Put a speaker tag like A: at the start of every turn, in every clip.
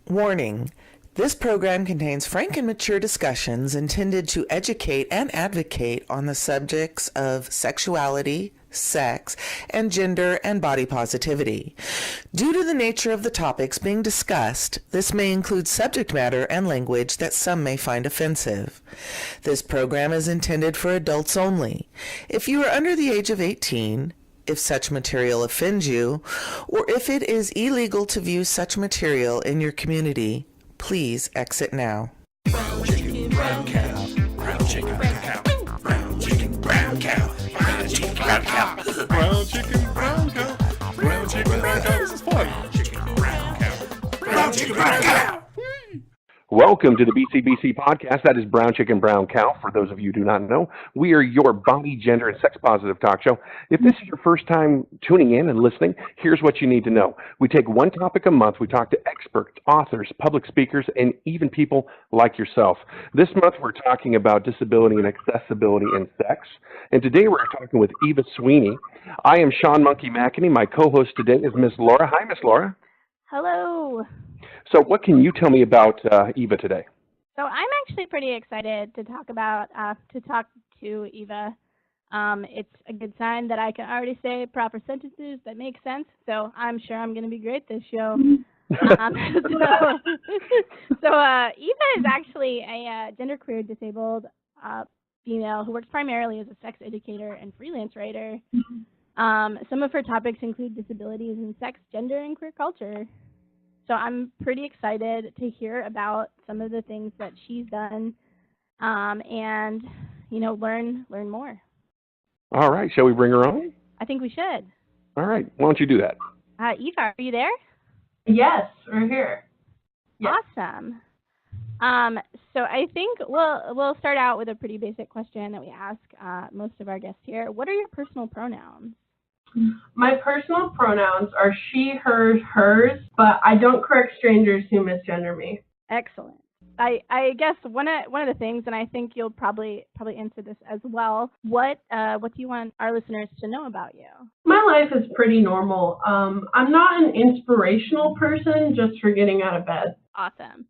A: Warning: this program contains frank and mature discussions intended to educate and advocate on the subjects of sexuality, sex, and gender and body positivity. Due to the nature of the topics being discussed, this may include subject matter and language that some may find offensive. This program is intended for adults only. If you are under the age of 18, if such material offends you, or if it is illegal to view such material in your community, please exit now.
B: Brown chicken, brown cow. Brown chicken, brown cow. Brown chicken, brown cow. Brown chicken, brown cow. Brown chicken, brown cow. Brown chicken, brown cow. This is fun. Brown chicken, brown cow. Brown chicken, brown cow.
C: Welcome to the BCBC podcast. That is Brown Chicken, Brown Cow. For those of you who do not know, we are your body, gender, and sex positive talk show. If this is your first time tuning in and listening, here's what you need to know. We take one topic a month. We talk to experts, authors, public speakers, and even people like yourself. This month, we're talking about disability and accessibility in sex. And today, we're talking with Eva Sweeney. I am Sean Monkey McEnany. My co-host today is Miss Laura. Hi, Miss Laura.
D: Hello.
C: So what can you tell me about Eva today?
D: So I'm actually pretty excited to talk to Eva. It's a good sign that I can already say proper sentences that make sense. So I'm sure I'm going to be great this show. Eva is actually a genderqueer disabled female who works primarily as a sex educator and freelance writer. Some of her topics include disabilities in sex, gender, and queer culture. So I'm pretty excited to hear about some of the things that she's done, and learn more. All right,
C: shall we bring her on?
D: I think we should.
C: All right, why don't you do that?
D: Eva, are you there?
E: Yes, we're here.
D: Yes. Awesome. So I think we'll start out with a pretty basic question that we ask most of our guests here. What are your personal pronouns?
E: My personal pronouns are she, her, hers, but I don't correct strangers who misgender me.
D: Excellent. I guess one of the things, and I think you'll probably answer this as well. What do you want our listeners to know about you?
E: My life is pretty normal. I'm not an inspirational person just for getting out of bed.
D: Awesome.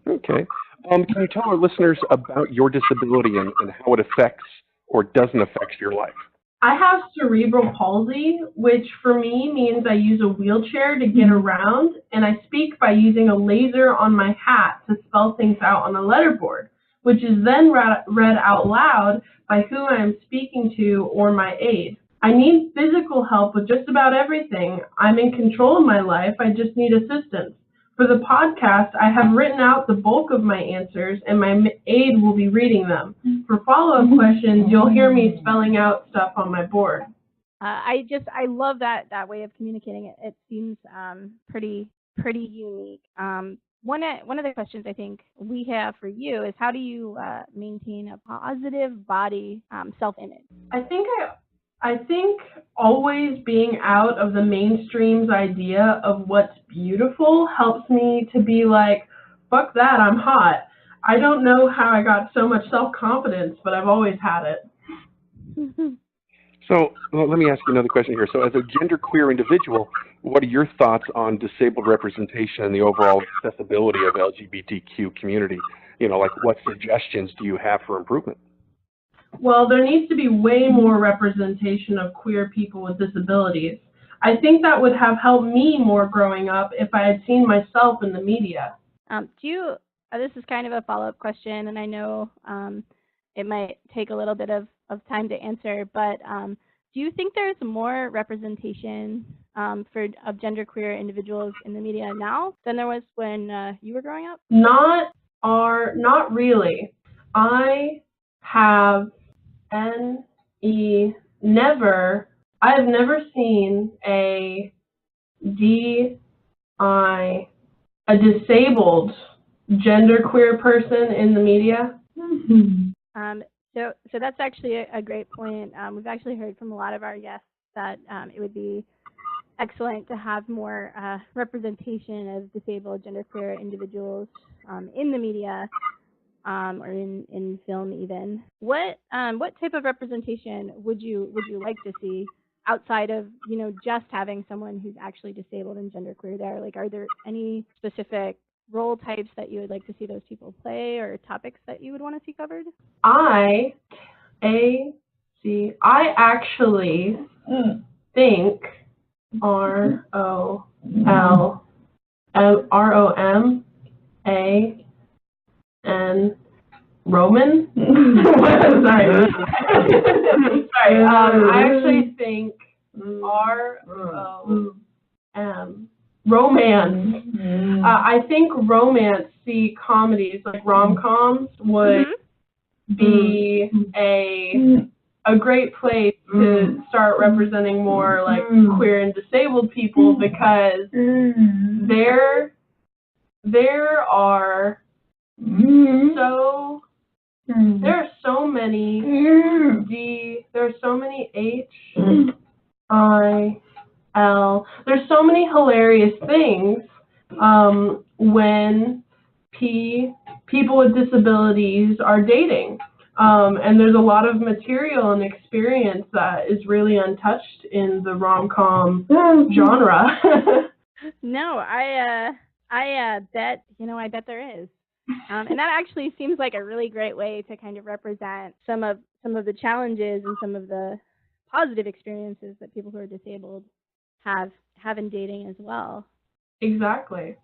C: Okay. Can you tell our listeners about your disability and how it affects or doesn't affect your life?
E: I have cerebral palsy, which for me means I use a wheelchair to get around, and I speak by using a laser on my hat to spell things out on a letterboard, which is then read out loud by who I am speaking to or my aide. I need physical help with just about everything. I'm in control of my life. I just need assistance. For the podcast, I have written out the bulk of my answers, and my aide will be reading them. For follow-up questions, you'll hear me spelling out stuff on my board.
D: I love that way of communicating it. It seems pretty unique. One of the questions I think we have for you is how do you maintain a positive body self-image?
E: I think always being out of the mainstream's idea of what's beautiful helps me to be like, fuck that, I'm hot. I don't know how I got so much self-confidence, but I've always had it.
C: So let me ask you another question here. So as a genderqueer individual, what are your thoughts on disabled representation and the overall accessibility of LGBTQ community? Like what suggestions do you have for improvement?
E: Well, there needs to be way more representation of queer people with disabilities. I think that would have helped me more growing up if I had seen myself in the media.
D: This is kind of a follow-up question, and I know it might take a little bit of time to answer, but do you think there's more representation of genderqueer individuals in the media now than there was when you were growing up?
E: Not really. I have I have never seen a disabled genderqueer person in the media.
D: So that's actually a great point. We've actually heard from a lot of our guests that it would be excellent to have more representation of disabled genderqueer individuals in the media. Or in film even. What type of representation would you like to see outside of just having someone who's actually disabled and genderqueer there? Like, are there any specific role types that you would like to see those people play, or topics that you would want to see covered?
E: I actually think Roman. Sorry. Sorry. I actually think romance. I think romance comedies like rom-coms would be a great place to start representing more like queer and disabled people, because there are so many there's so many hilarious things when people with disabilities are dating. And there's a lot of material and experience that is really untouched in the rom-com genre.
D: No, I bet, I bet there is. And that actually seems like a really great way to kind of represent some of the challenges and some of the positive experiences that people who are disabled have in dating as well.
E: Exactly.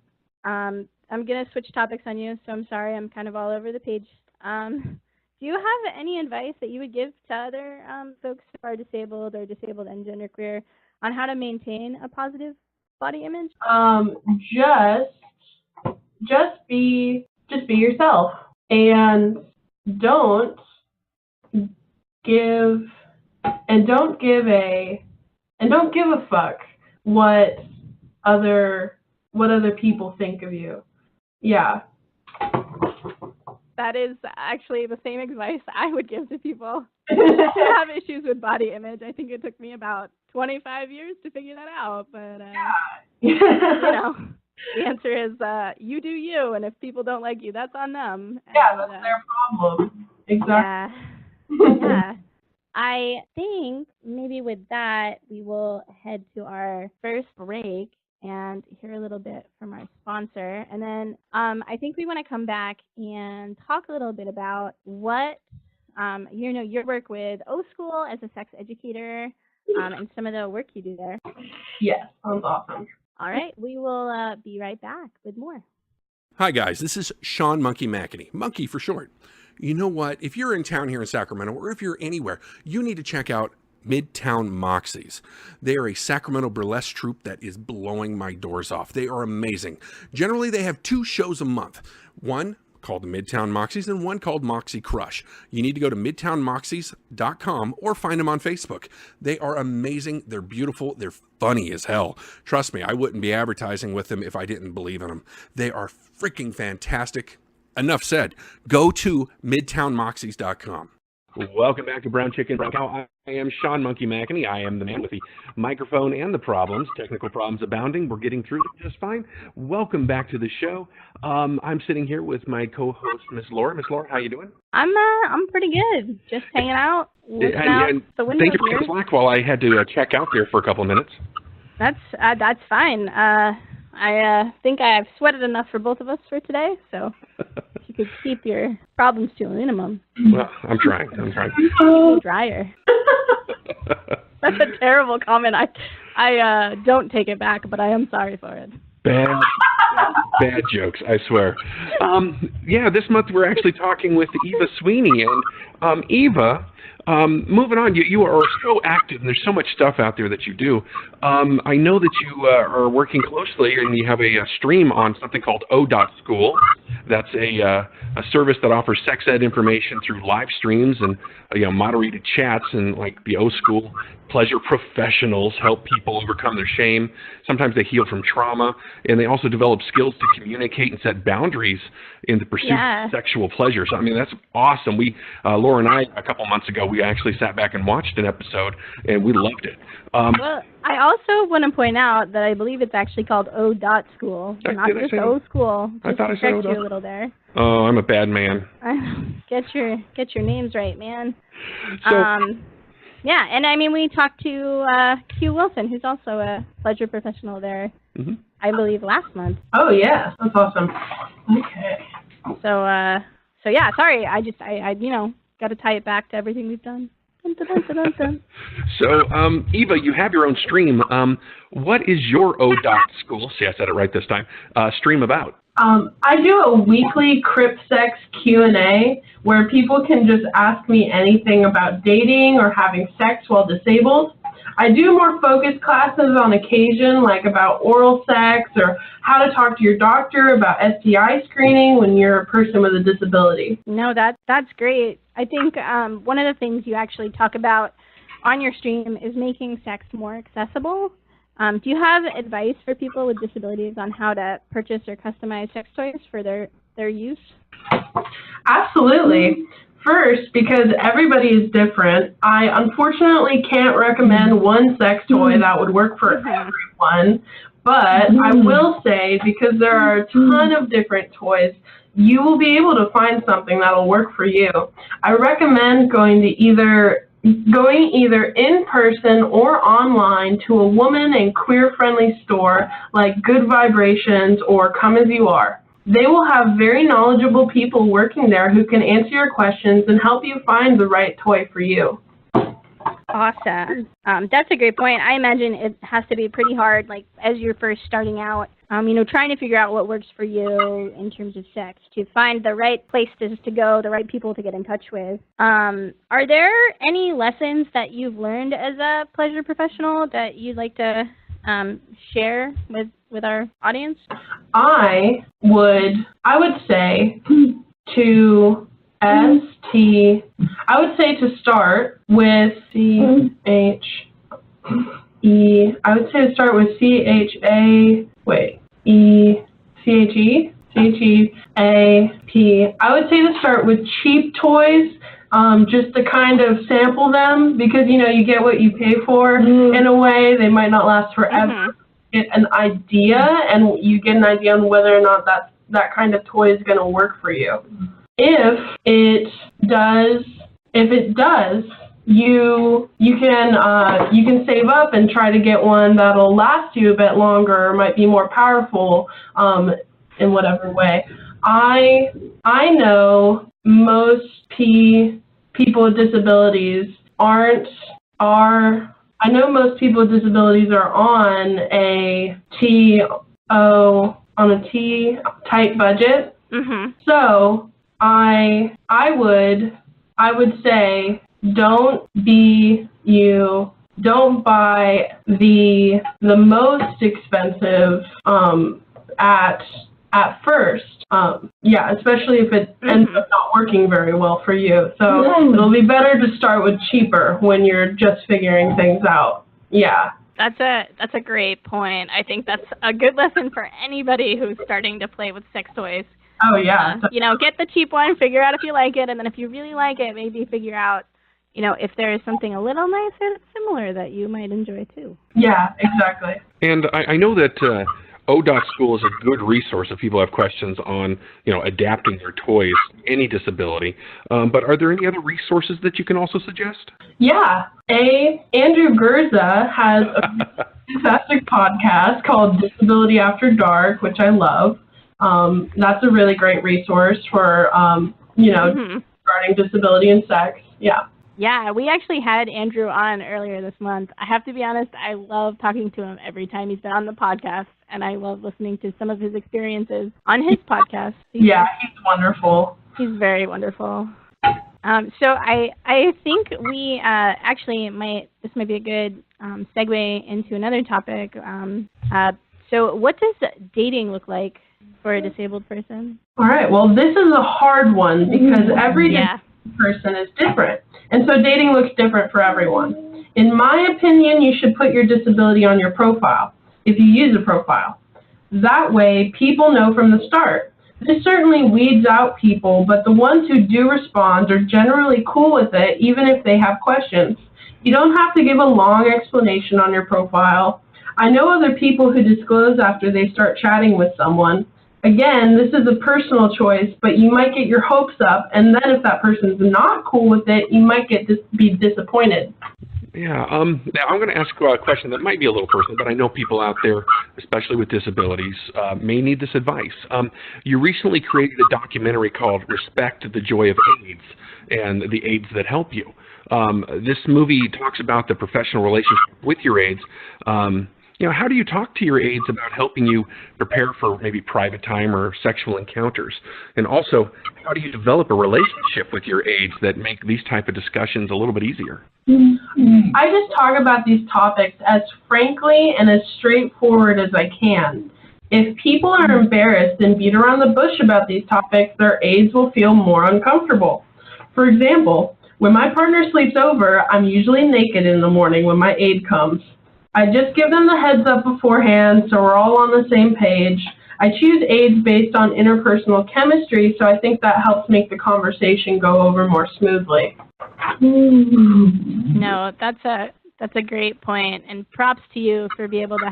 D: I'm going to switch topics on you, so I'm sorry, I'm kind of all over the page. Do you have any advice that you would give to other folks who are disabled or disabled and genderqueer on how to maintain a positive body image?
E: Just be yourself, and don't give a fuck what other people think of you. Yeah.
D: That is actually the same advice I would give to people who have issues with body image. I think it took me about 25 years to figure that out, but the answer is you do you, and if people don't like you, that's on them.
E: Yeah, that's their problem. Exactly.
D: Yeah. I think maybe with that, we will head to our first break and hear a little bit from our sponsor. And then I think we want to come back and talk a little bit about what, your work with O School as a sex educator and some of the work you do there.
E: Yes, sounds awesome.
D: All right, we will be right back with more.
B: Hi, guys. This is Sean Monkey McEnany, Monkey for short. You know what? If you're in town here in Sacramento, or if you're anywhere, you need to check out Midtown Moxies. They are a Sacramento burlesque troupe that is blowing my doors off. They are amazing. Generally, they have 2 shows a month. One called the Midtown Moxies and one called Moxie Crush. You need to go to midtownmoxies.com or find them on Facebook. They are amazing. They're beautiful. They're funny as hell. Trust me, I wouldn't be advertising with them if I didn't believe in them. They are freaking fantastic. Enough said. Go to midtownmoxies.com.
C: Welcome back to Brown Chicken Brown Cow. I am Sean Monkey McEnany. I am the man with the microphone and the problems. Technical problems abounding. We're getting through them just fine. Welcome back to the show. I'm sitting here with my co-host, Miss Laura. Miss Laura, how you doing?
D: I'm pretty good. Just hanging out.
C: And
D: the window
C: thank you for coming slack while I had to check out there for a couple of minutes.
D: That's fine. I think I've sweated enough for both of us for today, so you could keep your problems to a minimum.
C: Well, I'm trying.
D: Drier. That's a terrible comment. I don't take it back, but I am sorry for it.
C: Bad jokes, I swear. This month we're actually talking with Eva Sweeney, and Eva. Moving on, you are so active, and there's so much stuff out there that you do. I know that you are working closely, and you have a stream on something called O.School. That's a service that offers sex ed information through live streams and moderated chats, and like the O School pleasure professionals help people overcome their shame. Sometimes they heal from trauma, and they also develop skills to communicate and set boundaries in the pursuit of sexual pleasure. So, I mean, that's awesome. Laura and I, a couple months ago, we actually sat back and watched an episode, and we loved it.
D: Well, I also want to point out that I believe it's actually called O.School, not just O School.
C: I thought I said O.
D: You a little there.
C: Oh, I'm a bad man.
D: Get your names right, man.
C: So,
D: yeah, and I mean, we talked to Q Wilson, who's also a pleasure professional there I believe, last month.
E: Oh, yeah. That's awesome. Okay.
D: So yeah, sorry. I got to tie it back to everything we've done. Dun, dun, dun, dun, dun.
C: So, Eva, you have your own stream. What is your ODOT school, see, I said it right this time, stream about?
E: I do a weekly Crip Sex Q&A where people can just ask me anything about dating or having sex while disabled. I do more focused classes on occasion, like about oral sex or how to talk to your doctor about STI screening when you're a person with a disability.
D: No, that's great. I think one of the things you actually talk about on your stream is making sex more accessible. Do you have advice for people with disabilities on how to purchase or customize sex toys for their use?
E: Absolutely. First, because everybody is different, I unfortunately can't recommend one sex toy that would work for everyone, but I will say, because there are a ton of different toys, you will be able to find something that'll work for you. I recommend going either in person or online to a woman and queer-friendly store like Good Vibrations or Come As You Are. They will have very knowledgeable people working there who can answer your questions and help you find the right toy for you.
D: Awesome. That's a great point. I imagine it has to be pretty hard, like as you're first starting out, trying to figure out what works for you in terms of sex, to find the right places to go, the right people to get in touch with. Are there any lessons that you've learned as a pleasure professional that you'd like to share with our audience?
E: I would say to start with CHEAP. I would say to start with cheap toys, just to kind of sample them, because you get what you pay for in a way. They might not last forever. Get an idea, and you get an idea on whether or not that kind of toy is going to work for you. If it does, you can save up and try to get one that'll last you a bit longer, or might be more powerful in whatever way. I know most people with disabilities are on a tight budget. So I would say don't buy the most expensive at first. Especially if it ends up not working very well for you. So it'll be better to start with cheaper when you're just figuring things out. Yeah.
D: That's a great point. I think that's a good lesson for anybody who's starting to play with sex toys.
E: Oh, yeah.
D: Get the cheap one, figure out if you like it, and then if you really like it, maybe figure out, if there is something a little nicer that's similar that you might enjoy too.
E: Yeah, exactly.
C: And I know that ODOT School is a good resource if people have questions on, adapting their toys to any disability. But are there any other resources that you can also suggest?
E: Yeah. Andrew Gurza has a fantastic podcast called Disability After Dark, which I love. That's a really great resource for, regarding disability and sex. Yeah.
D: Yeah, we actually had Andrew on earlier this month. I have to be honest, I love talking to him every time he's been on the podcast, and I love listening to some of his experiences on his podcast.
E: He's wonderful.
D: He's very wonderful. So I think we this might be a good segue into another topic. So what does dating look like for a disabled person?
E: All right, well, this is a hard one because every person is different. And so dating looks different for everyone. In my opinion, you should put your disability on your profile, if you use a profile. That way, people know from the start. This certainly weeds out people, but the ones who do respond are generally cool with it, even if they have questions. You don't have to give a long explanation on your profile. I know other people who disclose after they start chatting with someone. Again, this is a personal choice, but you might get your hopes up, and then if that person's not cool with it, you might be disappointed.
C: Yeah. Now I'm going to ask a question that might be a little personal, but I know people out there, especially with disabilities, may need this advice. You recently created a documentary called "Respect the Joy of AIDS" and the aids that help you. This movie talks about the professional relationship with your aids. How do you talk to your aides about helping you prepare for maybe private time or sexual encounters? And also, how do you develop a relationship with your aides that make these type of discussions a little bit easier?
E: I just talk about these topics as frankly and as straightforward as I can. If people are embarrassed and beat around the bush about these topics, their aides will feel more uncomfortable. For example, when my partner sleeps over, I'm usually naked in the morning when my aide comes. I just give them the heads up beforehand so we're all on the same page. I choose aids based on interpersonal chemistry, so I think that helps make the conversation go over more smoothly.
D: No, that's a great point, and props to you for being able to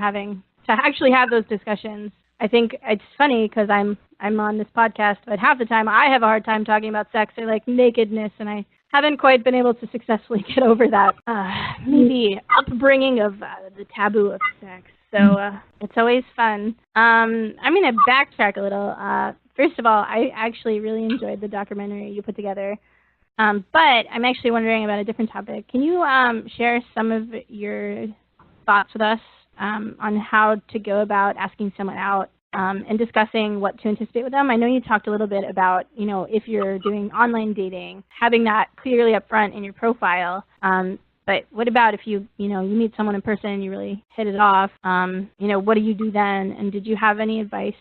D: actually have those discussions. I think it's funny because I'm on this podcast, but half the time I have a hard time talking about sex or like nakedness, and I haven't quite been able to successfully get over that maybe upbringing of the taboo of sex. So it's always fun. I'm going to backtrack a little. First of all, I actually really enjoyed the documentary you put together. But I'm actually wondering about a different topic. Can you share some of your thoughts with us on how to go about asking someone out and discussing what to anticipate with them? I know you talked a little bit about, if you're doing online dating, having that clearly up front in your profile. But what about if you meet someone in person and you really hit it off? What do you do then? And did you have any advice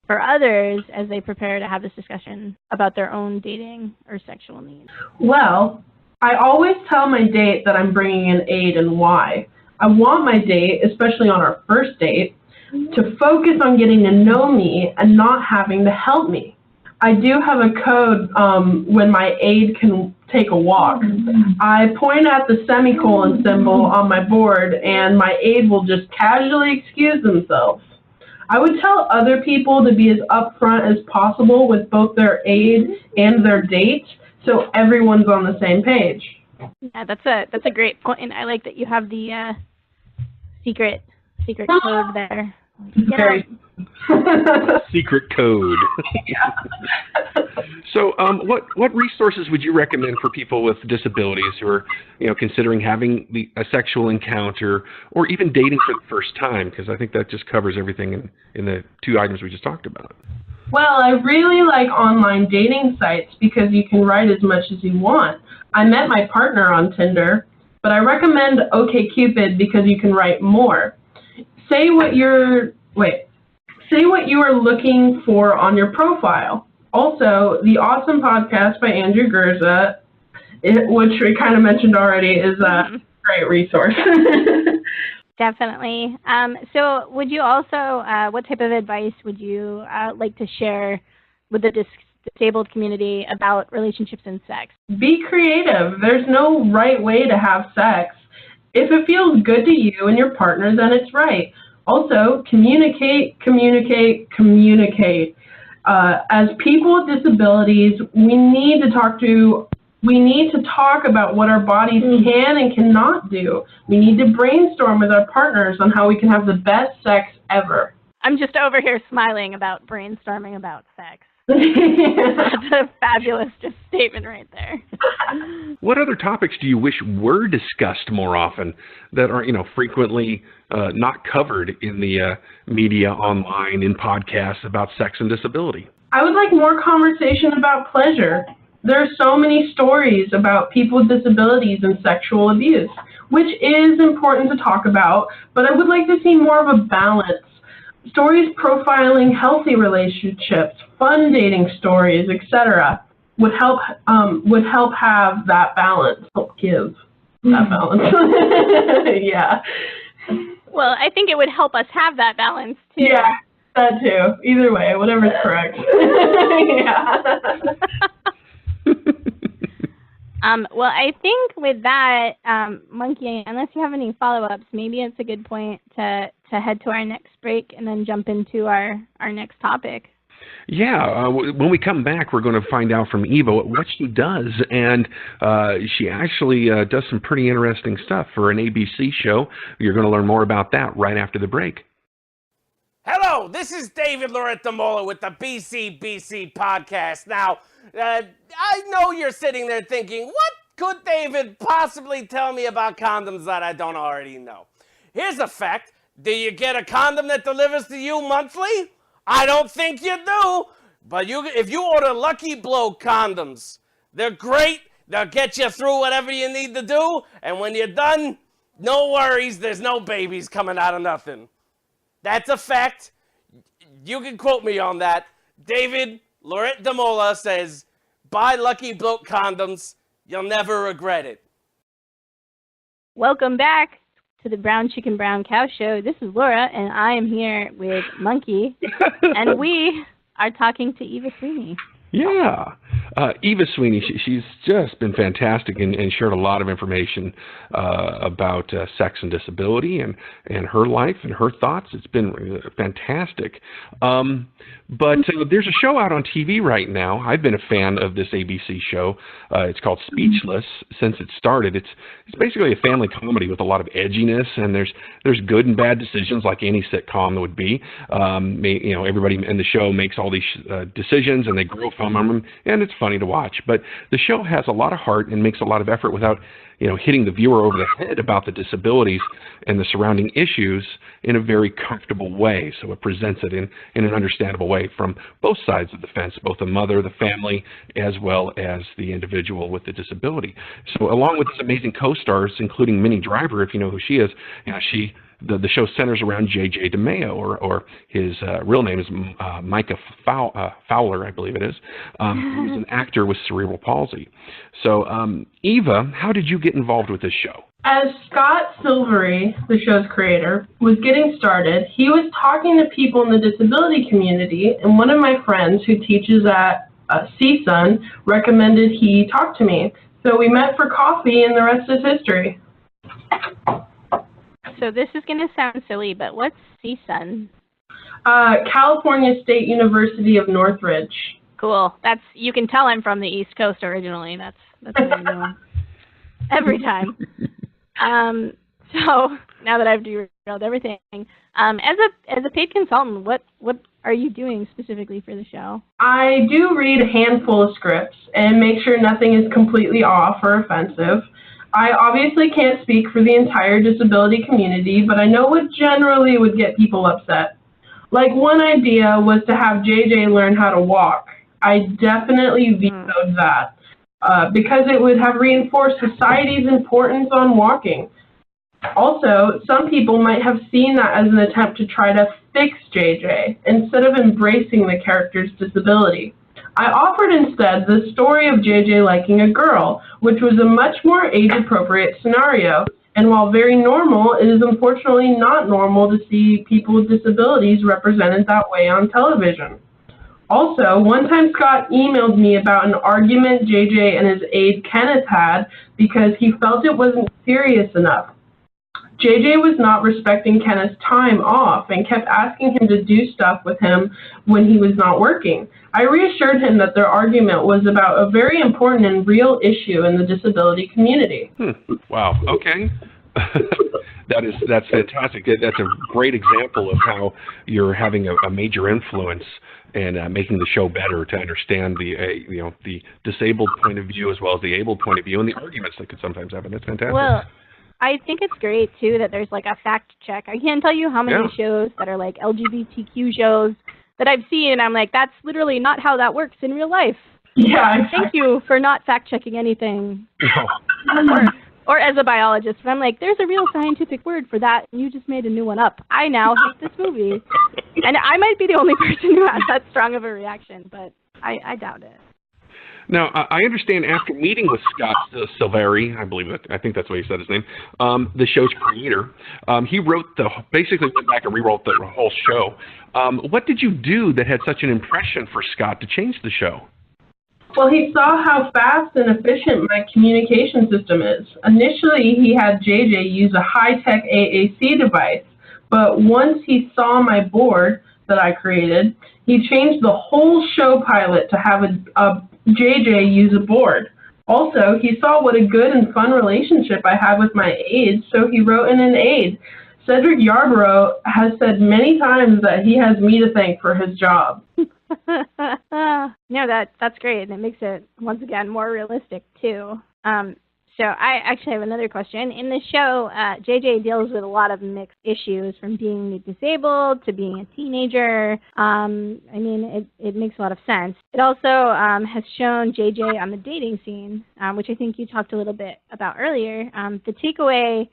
D: for others as they prepare to have this discussion about their own dating or sexual needs?
E: Well, I always tell my date that I'm bringing an aid and why. I want my date, especially on our first date, to focus on getting to know me and not having to help me. I do have a code when my aide can take a walk. I point at the semicolon symbol on my board and my aide will just casually excuse themselves. I would tell other people to be as upfront as possible with both their aide and their date so everyone's on the same page.
D: Yeah, that's a great point. I like that you have the secret code there.
E: Very
C: secret code. So, what resources would you recommend for people with disabilities who are, considering having a sexual encounter or even dating for the first time? Because I think that just covers everything in the two items we just talked about.
E: Well, I really like online dating sites because you can write as much as you want. I met my partner on Tinder, but I recommend OkCupid because you can write more. Say what you are looking for on your profile. Also, the awesome podcast by Andrew Gurza, which we kind of mentioned already, is a great resource.
D: Definitely. So would you also, what type of advice would you like to share with the disabled community about relationships and sex?
E: Be creative. There's no right way to have sex. If it feels good to you and your partner, then it's right. Also, communicate. As people with disabilities, we need to talk about what our bodies can and cannot do. We need to brainstorm with our partners on how we can have the best sex ever.
D: I'm just over here smiling about brainstorming about sex. That's a fabulous statement right there.
C: What other topics do you wish were discussed more often that are, frequently not covered in the media, online, in podcasts about sex and disability?
E: I would like more conversation about pleasure. There are so many stories about people with disabilities and sexual abuse, which is important to talk about, but I would like to see more of a balance. Stories profiling healthy relationships, fun dating stories, etc. would help have that balance. Help give that balance. Yeah.
D: Well, I think it would help us have that balance too.
E: Yeah, that too. Either way, whatever's correct. Yeah.
D: Well, I think with that, Monkey, unless you have any follow-ups, maybe it's a good point to head to our next break and then jump into our next topic.
C: Yeah, when we come back, we're going to find out from Eva what she does, and she actually does some pretty interesting stuff for an ABC show. You're going to learn more about that right after the break.
B: Hello, this is David Lorettamola with the BCBC podcast. Now, I know you're sitting there thinking, what could David possibly tell me about condoms that I don't already know? Here's a fact. Do you get a condom that delivers to you monthly? I don't think you do. But if you order Lucky Blow condoms, they're great. They'll get you through whatever you need to do. And when you're done, no worries. There's no babies coming out of nothing. That's a fact. You can quote me on that. David Lorettamola says, buy Lucky Blow condoms. You'll never regret it.
D: Welcome back to the Brown Chicken Brown Cow Show. This is Laura, and I am here with Monkey, and we are talking to Eva Sweeney.
C: Yeah. Eva Sweeney, she's just been fantastic and shared a lot of information about sex and disability and her life and her thoughts. It's been fantastic. But there's a show out on TV right now. I've been a fan of this ABC show. It's called Speechless since it started. It's basically a family comedy with a lot of edginess, and there's good and bad decisions like any sitcom would be. Everybody in the show makes all these decisions, and they grow from them, and it's funny to watch. But the show has a lot of heart and makes a lot of effort without hitting the viewer over the head about the disabilities and the surrounding issues in a very comfortable way. So it presents it in an understandable way from both sides of the fence, both the mother, the family, as well as the individual with the disability. So along with these amazing co-stars, including Minnie Driver, if you know who she is, the show centers around J.J. DeMeo, or his real name is Micah Fowler, I believe it is, who's an actor with cerebral palsy. So, Eva, how did you get involved with this show?
E: As Scott Silvery, the show's creator, was getting started, he was talking to people in the disability community, and one of my friends who teaches at CSUN recommended he talk to me. So we met for coffee, and the rest is history.
D: So this is going to sound silly, but what's CSUN?
E: California State University of Northridge.
D: Cool. You can tell I'm from the East Coast originally. That's what I know. Every time. So now that I've derailed everything, as a paid consultant, what are you doing specifically for the show?
E: I do read a handful of scripts and make sure nothing is completely off or offensive. I obviously can't speak for the entire disability community, but I know what generally would get people upset. Like, one idea was to have JJ learn how to walk. I definitely vetoed that because it would have reinforced society's importance on walking. Also, some people might have seen that as an attempt to try to fix JJ instead of embracing the character's disability. I offered instead the story of JJ liking a girl, which was a much more age-appropriate scenario. And while very normal, it is unfortunately not normal to see people with disabilities represented that way on television. Also, one time Scott emailed me about an argument JJ and his aide Kenneth had because he felt it wasn't serious enough. JJ was not respecting Kenneth's time off and kept asking him to do stuff with him when he was not working. I reassured him that their argument was about a very important and real issue in the disability community.
C: Wow. Okay. That's fantastic. That's a great example of how you're having a major influence and making the show better to understand the disabled point of view as well as the able point of view and the arguments that could sometimes happen. That's fantastic.
D: Well, I think it's great, too, that there's, like, a fact check. I can't tell you how many shows that are, like, LGBTQ shows that I've seen, and I'm like, that's literally not how that works in real life.
E: Yeah.
D: Thank you for not fact-checking anything. Or as a biologist, but I'm like, there's a real scientific word for that, and you just made a new one up. I now hate this movie. And I might be the only person who has that strong of a reaction, but I doubt it.
C: Now, I understand after meeting with Scott Silvery, I think that's what he said his name, the show's creator, he basically went back and rewrote the whole show. What did you do that had such an impression for Scott to change the show?
E: Well, he saw how fast and efficient my communication system is. Initially, he had JJ use a high-tech AAC device, but once he saw my board, that I created. He changed the whole show pilot to have a JJ use a board. Also, he saw what a good and fun relationship I had with my aides, so he wrote in an aide. Cedric Yarborough has said many times that he has me to thank for his job.
D: No, that's great, and it makes it, once again, more realistic, too. So I actually have another question. In the show, JJ deals with a lot of mixed issues, from being disabled to being a teenager. I mean, it makes a lot of sense. It also has shown JJ on the dating scene, which I think you talked a little bit about earlier. The takeaway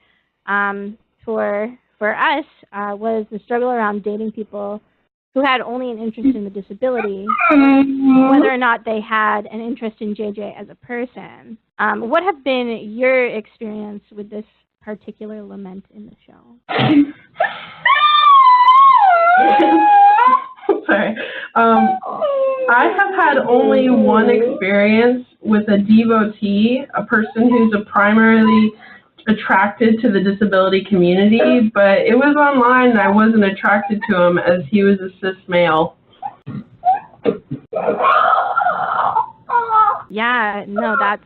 D: for us was the struggle around dating people who had only an interest in the disability, whether or not they had an interest in JJ as a person. What have been your experience with this particular lament in the show?
E: Sorry. I have had only one experience with a devotee, a person who's primarily attracted to the disability community, but it was online and I wasn't attracted to him as he was a cis male.
D: Yeah, no, that's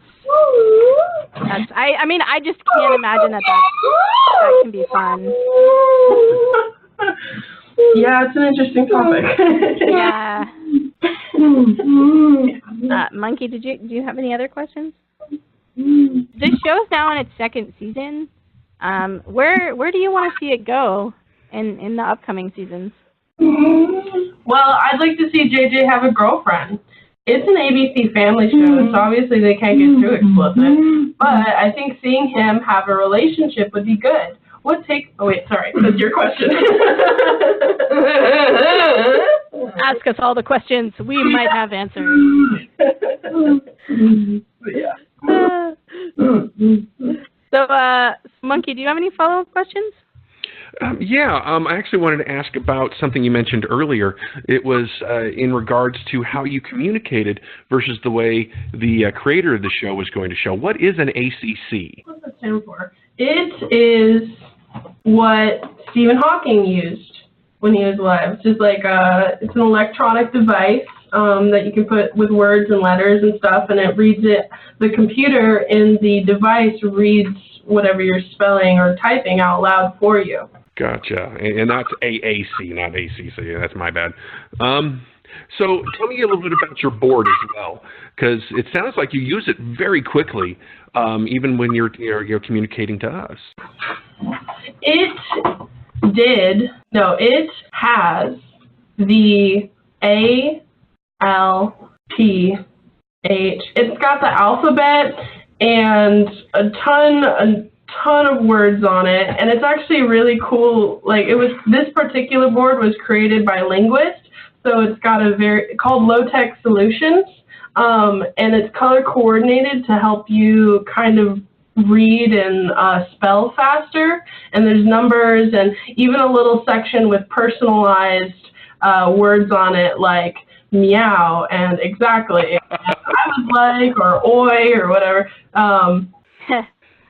D: I mean, I just can't imagine that can be fun.
E: Yeah, it's an interesting topic.
D: Yeah. Monkey, do you have any other questions? This show's now in its second season. Where do you want to see it go in the upcoming seasons?
E: Well, I'd like to see JJ have a girlfriend. It's an ABC family show, so obviously they can't get too explicit. But I think seeing him have a relationship would be good. Oh wait, sorry, that's your question.
D: Ask us all the questions. We might have answers.
E: Yeah.
D: So, Monkey, do you have any follow-up questions?
C: I actually wanted to ask about something you mentioned earlier. It was in regards to how you communicated versus the way the creator of the show was going to show. What is an ACC?
E: What's that stand for? It is what Stephen Hawking used when he was alive. It's just like it's an electronic device that you can put with words and letters and stuff, and it reads it. The computer in the device reads whatever you're spelling or typing out loud for you.
C: Gotcha. And that's AAC, not ACC. That's my bad. So tell me a little bit about your board as well, because it sounds like you use it very quickly, even when you're communicating to us.
E: It has the A, L, P, H. It's got the alphabet and a ton of words on it, and it's actually really cool. Like, this particular board was created by linguists, so it's got called low-tech solutions, and it's color coordinated to help you kind of read and spell faster, and there's numbers and even a little section with personalized words on it, like meow and exactly, and I would like, or oi, or whatever.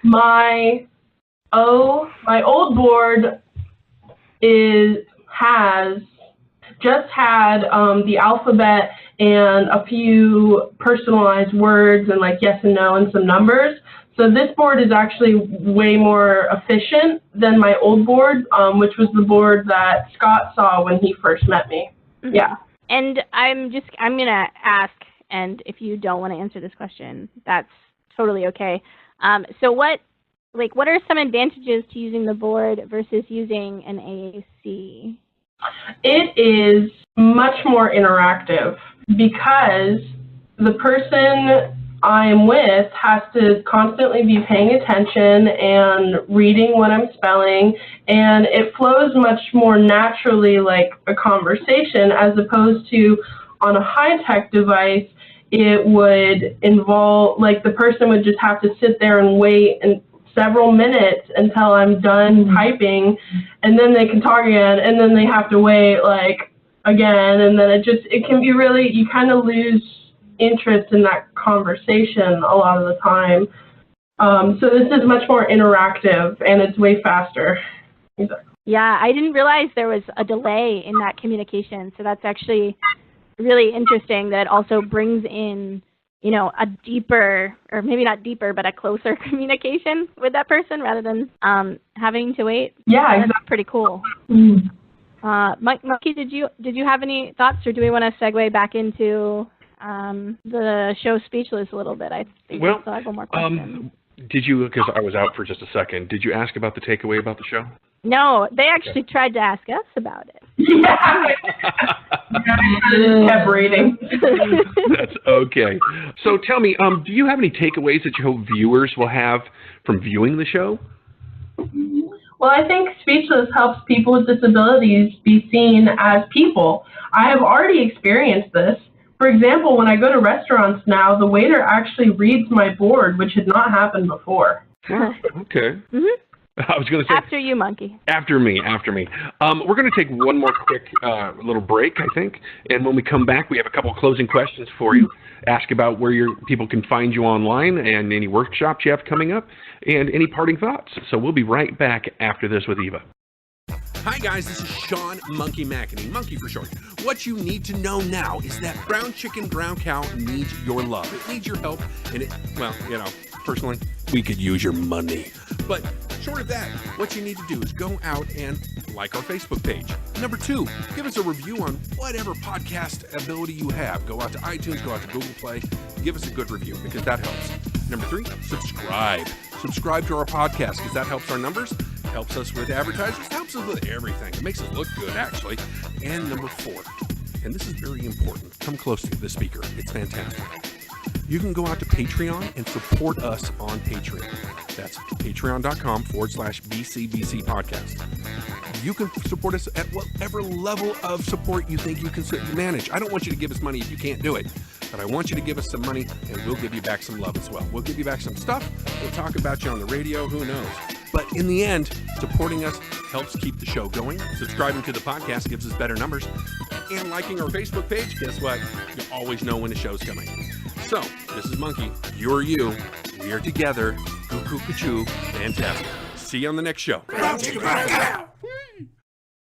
E: My old board has just had the alphabet and a few personalized words and like yes and no and some numbers. So this board is actually way more efficient than my old board, which was the board that Scott saw when he first met me.
D: Mm-hmm.
E: Yeah.
D: And I'm going to ask, and if you don't want to answer this question, that's totally okay. So what are some advantages to using the board versus using an AAC?
E: It is much more interactive because the person I'm with has to constantly be paying attention and reading what I'm spelling, and it flows much more naturally like a conversation, as opposed to on a high-tech device, it would involve, like, the person would just have to sit there and wait and several minutes until I'm done typing, and then they can talk again, and then they have to wait, like, again, and then it can be really, you kind of lose interest in that conversation a lot of the time. So this is much more interactive, and it's way faster. Exactly.
D: Yeah, I didn't realize there was a delay in that communication. So that's actually really interesting that it also brings in, you know, a deeper, or maybe not deeper, but a closer communication with that person rather than having to wait.
E: Yeah,
D: That's
E: exactly.
D: pretty cool.
E: Mm.
D: Monkey, did you have any thoughts, or do we want to segue back into the show Speechless a little bit? I think we still have one more question.
C: Did you, because I was out for just a second, did you ask about the takeaway about the show?
D: No, they actually tried to ask us about it.
E: Yeah. I just kept reading.
C: That's okay. So tell me, do you have any takeaways that you hope viewers will have from viewing the show?
E: Well, I think Speechless helps people with disabilities be seen as people. I have already experienced this. For example, when I go to restaurants now, the waiter actually reads my board, which had not happened before.
C: Okay.
D: Mm-hmm.
C: I was going to say...
D: After you, Monkey.
C: After me. We're going to take one more quick little break, I think. And when we come back, we have a couple of closing questions for you. Ask about where people can find you online and any workshops you have coming up and any parting thoughts. So we'll be right back after this with Eva.
B: Hi guys, this is Sean Monkey McEnany, Monkey for short. What you need to know now is that brown chicken, brown cow needs your love. It needs your help, and personally, we could use your money. But short of that, what you need to do is go out and like our Facebook page. Number 2, give us a review on whatever podcast ability you have. Go out to iTunes, go out to Google Play, give us a good review because that helps. Number 3, subscribe. Subscribe to our podcast because that helps our numbers, helps us with advertisers, helps us with everything. It makes us look good, actually. And number 4, and this is very important, come close to the speaker. It's fantastic. You can go out to Patreon and support us on Patreon. That's patreon.com/BCBC podcast. You can support us at whatever level of support you think you can manage. I don't want you to give us money if you can't do it, but I want you to give us some money and we'll give you back some love as well. We'll give you back some stuff. We'll talk about you on the radio, who knows. But in the end, supporting us helps keep the show going. Subscribing to the podcast gives us better numbers. And liking our Facebook page, guess what? You always know when the show's coming. So, this is Monkey. You're you. We are together. Cuckoo-cuckoo. Fantastic. See you on the next show. Brown chicken, brown cow.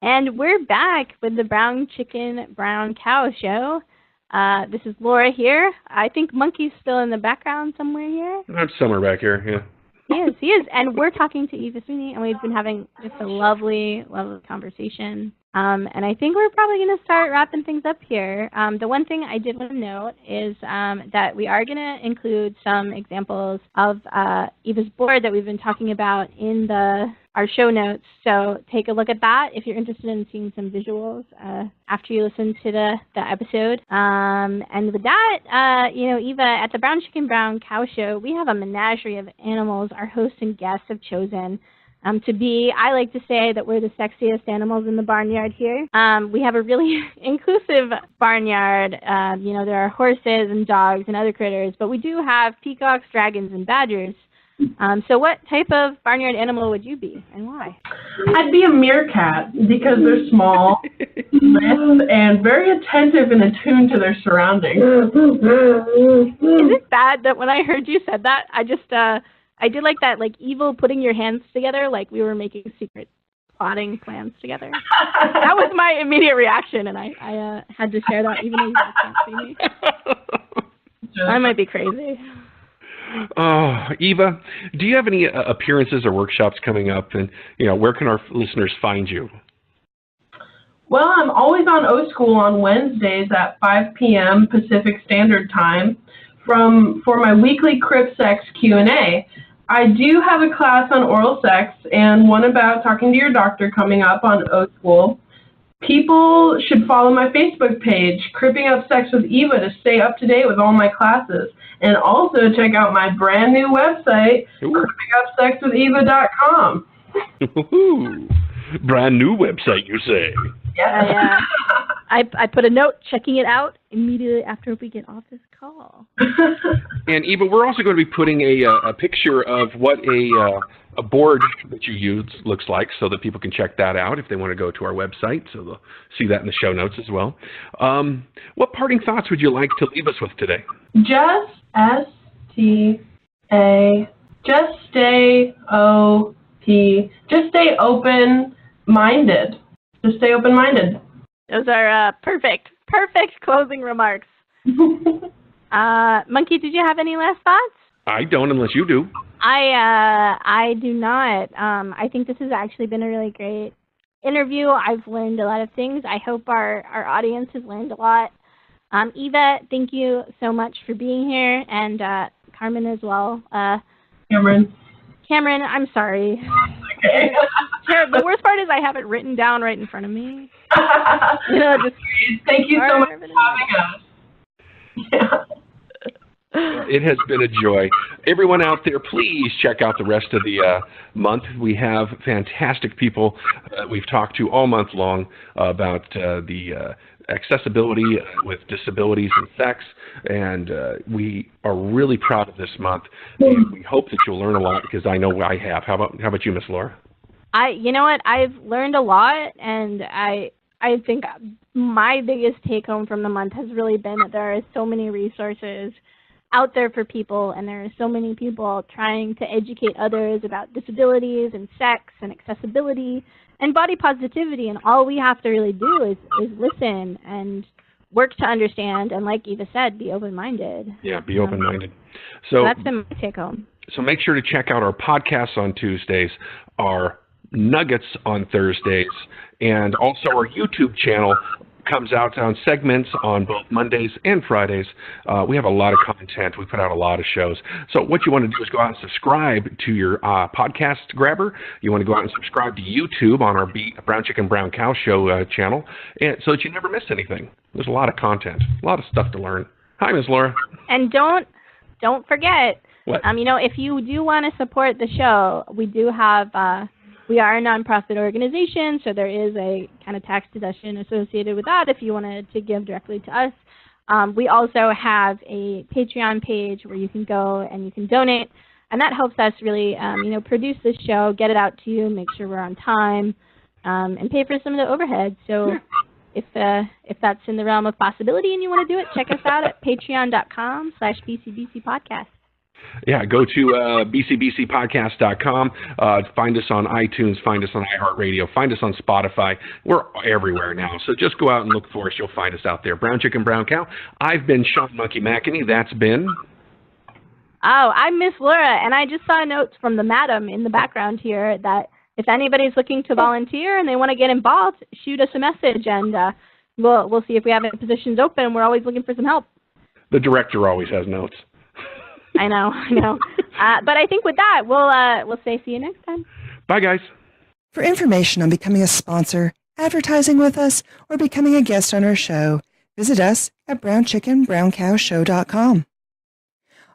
D: And we're back with the Brown Chicken, Brown Cow show. This is Laura here. I think Monkey's still in the background somewhere here.
C: I'm somewhere back here, yeah.
D: He is. And we're talking to Eva Sweeney, and we've been having just a lovely, lovely conversation. And I think we're probably going to start wrapping things up here. The one thing I did want to note is that we are going to include some examples of Eva's board that we've been talking about in our show notes. So take a look at that if you're interested in seeing some visuals after you listen to the episode. And with that, Eva, at the Brown Chicken, Brown Cow show, we have a menagerie of animals our hosts and guests have chosen to be. I like to say that we're the sexiest animals in the barnyard here. We have a really inclusive barnyard. There are horses and dogs and other critters, but we do have peacocks, dragons, and badgers. So what type of barnyard animal would you be, and why?
E: I'd be a meerkat because they're small, lithe, and very attentive and attuned to their surroundings.
D: Is it bad that when I heard you said that, I did like that, like evil putting your hands together, like we were making secret plotting plans together. That was my immediate reaction, and I had to share that even though you guys can't see me. I might be crazy.
C: Oh, Eva, do you have any appearances or workshops coming up, and where can our listeners find you?
E: Well, I'm always on O School on Wednesdays at 5 p.m. Pacific Standard Time for my weekly Crip Sex Q&A. I do have a class on oral sex and one about talking to your doctor coming up on O School. People should follow my Facebook page, Cripping Up Sex with Eva, to stay up to date with all my classes. And also check out my brand new website, crippingupsexwitheva.com.
C: Brand new website, you say?
E: Yeah.
D: I put a note checking it out immediately after we get off this call.
C: And Eva, we're also going to be putting a picture of what a board that you use looks like, so that people can check that out if they want to go to our website. So they'll see that in the show notes as well. What parting thoughts would you like to leave us with today?
E: Just stay OP. Just stay open minded. Just stay open-minded.
D: Those are perfect closing remarks. Monkey, did you have any last thoughts?
C: I don't, unless you do.
D: I do not. I think this has actually been a really great interview. I've learned a lot of things. I hope our audience has learned a lot. Eva, thank you so much for being here, and Carmen as well. Cameron, I'm sorry.
E: Okay.
D: The worst part is I have it written down right in front of me.
E: Thank you so much for having us. Yeah.
C: It has been a joy. Everyone out there, please check out the rest of the month. We have fantastic people we've talked to all month long about the accessibility with disabilities and sex, and we are really proud of this month. And we hope that you'll learn a lot, because I know I have. How about you, Miss Laura?
D: You know what? I've learned a lot, and I think my biggest take home from the month has really been that there are so many resources out there for people, and there are so many people trying to educate others about disabilities and sex and accessibility and body positivity, and all we have to really do is listen and work to understand, and like Eva said, be open-minded.
C: Yeah, be open-minded.
D: So that's been my take home.
C: So make sure to check out our podcasts on Tuesdays, our nuggets on Thursdays, and also our YouTube channel comes out on segments on both Mondays and Fridays. We have a lot of content. We put out a lot of shows. So what you want to do is go out and subscribe to your podcast grabber. You want to go out and subscribe to YouTube on our Brown Chicken Brown Cow Show channel, and so that you never miss anything. There's a lot of content, a lot of stuff to learn. Hi, Ms. Laura.
D: And don't forget,
C: what?
D: If you do want to support the show, we do have. We are a nonprofit organization, so there is a kind of tax deduction associated with that if you wanted to give directly to us. We also have a Patreon page where you can go and you can donate, and that helps us really, produce this show, get it out to you, make sure we're on time, and pay for some of the overhead. So if that's in the realm of possibility and you want to do it, check us out at patreon.com/bcbcpodcast.
C: Yeah, go to bcbcpodcast.com. Find us on iTunes, find us on iHeartRadio, find us on Spotify. We're everywhere now, so just go out and look for us. You'll find us out there. Brown Chicken, Brown Cow. I've been Sean Monkey McAney. That's been...
D: Oh, I'm Miss Laura, and I just saw notes from the madam in the background here that if anybody's looking to volunteer and they want to get involved, shoot us a message, and we'll see if we have any positions open. We're always looking for some help.
C: The director always has notes.
D: I know. But I think with that, we'll say see you next time.
C: Bye, guys.
F: For information on becoming a sponsor, advertising with us, or becoming a guest on our show, visit us at brownchickenbrowncowshow.com.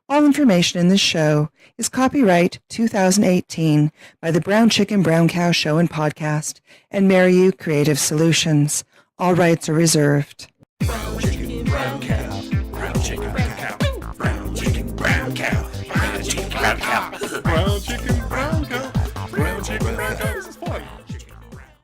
F: All information in this show is copyright 2018 by the Brown Chicken Brown Cow Show and Podcast and Mariu Creative Solutions. All rights are reserved.
B: Brown chicken, brown cow. Brown chicken, brown cow. Brown chicken, brown cow. Brown chicken, brown cow. Brown chicken, brown cow. Brown chicken, brown cow.